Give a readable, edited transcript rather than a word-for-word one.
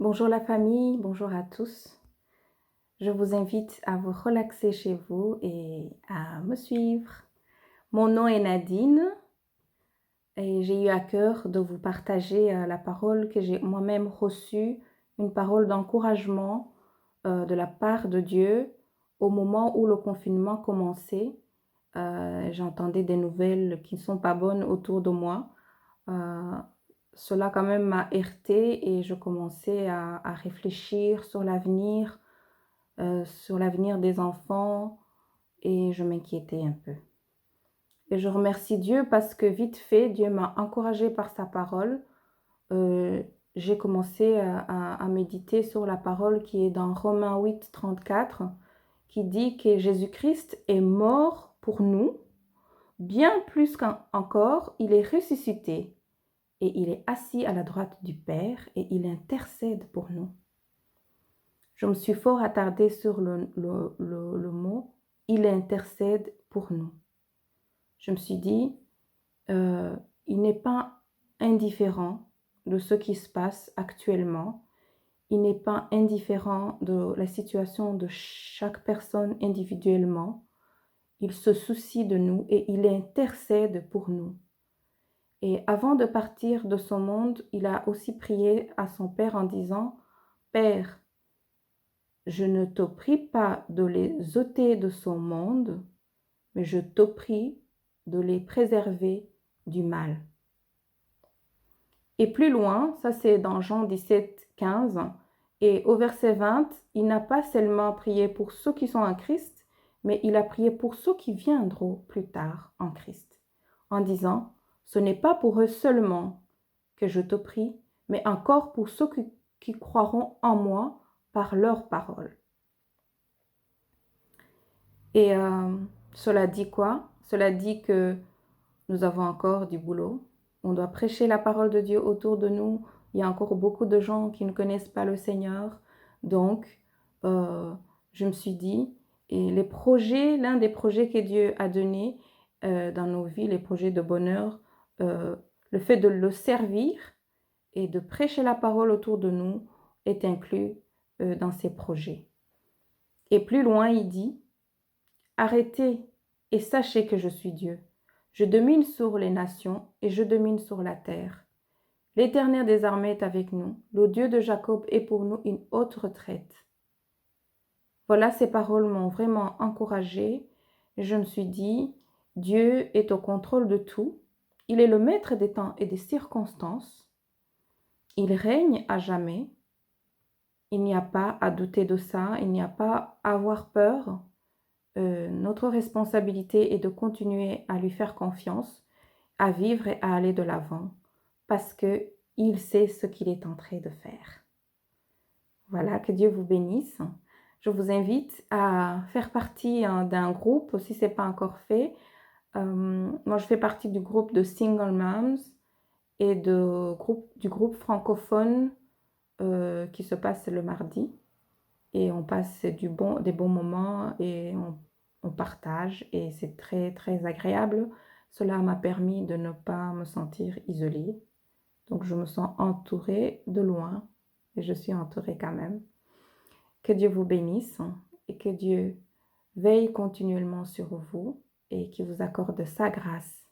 Bonjour la famille, bonjour à tous. Je vous invite à vous relaxer chez vous et à me suivre. Mon nom est Nadine et j'ai eu à cœur de vous partager la parole que j'ai moi-même reçue, une parole d'encouragement de la part de Dieu au moment où le confinement commençait. J'entendais des nouvelles qui ne sont pas bonnes autour de moi. Euh, Cela quand même m'a heurtée et je commençais à réfléchir sur l'avenir des enfants et je m'inquiétais un peu. Et je remercie Dieu parce que vite fait, Dieu m'a encouragée par sa parole. Euh, j'ai commencé à méditer sur la parole qui est dans Romains 8, 34, qui dit que Jésus-Christ est mort pour nous, bien plus qu'encore, il est ressuscité et il est assis à la droite du Père et il intercède pour nous. Je me suis fort attardée sur le mot « il intercède pour nous ». Je me suis dit, il n'est pas indifférent de ce qui se passe actuellement. Il n'est pas indifférent de la situation de chaque personne individuellement. Il se soucie de nous et il intercède pour nous. Et avant de partir de ce monde, il a aussi prié à son Père en disant « Père, je ne te prie pas de les ôter de ce monde, mais je te prie de les préserver du mal. » Et plus loin, ça c'est dans Jean 17, 15, et au verset 20, il n'a pas seulement prié pour ceux qui sont en Christ, mais il a prié pour ceux qui viendront plus tard en Christ, en disant, ce n'est pas pour eux seulement que je te prie, mais encore pour ceux qui croiront en moi par leur parole. Et cela dit quoi? Cela dit que nous avons encore du boulot. On doit prêcher la parole de Dieu autour de nous. Il y a encore beaucoup de gens qui ne connaissent pas le Seigneur. Donc, je me suis dit, et l'un des projets que Dieu a donné dans nos vies, les projets de bonheur, le fait de le servir et de prêcher la parole autour de nous est inclus dans ces projets. Et plus loin, il dit, arrêtez et sachez que je suis Dieu. Je domine sur les nations et je domine sur la terre. L'Éternel des armées est avec nous. Le Dieu de Jacob est pour nous une haute retraite. Voilà, ces paroles m'ont vraiment encouragée. Je me suis dit, Dieu est au contrôle de tout. Il est le maître des temps et des circonstances. Il règne à jamais. Il n'y a pas à douter de ça. Il n'y a pas à avoir peur. Notre responsabilité est de continuer à lui faire confiance, à vivre et à aller de l'avant, parce qu'il sait ce qu'il est en train de faire. Voilà, que Dieu vous bénisse. Je vous invite à faire partie d'un groupe, si ce n'est pas encore fait. Moi, je fais partie du groupe de Single Moms et du groupe francophone qui se passe le mardi. Et on passe des bons moments et on partage et c'est très, très agréable. Cela m'a permis de ne pas me sentir isolée. Donc, je me sens entourée de loin et je suis entourée quand même. Que Dieu vous bénisse et que Dieu veille continuellement sur vous et qu'il vous accorde sa grâce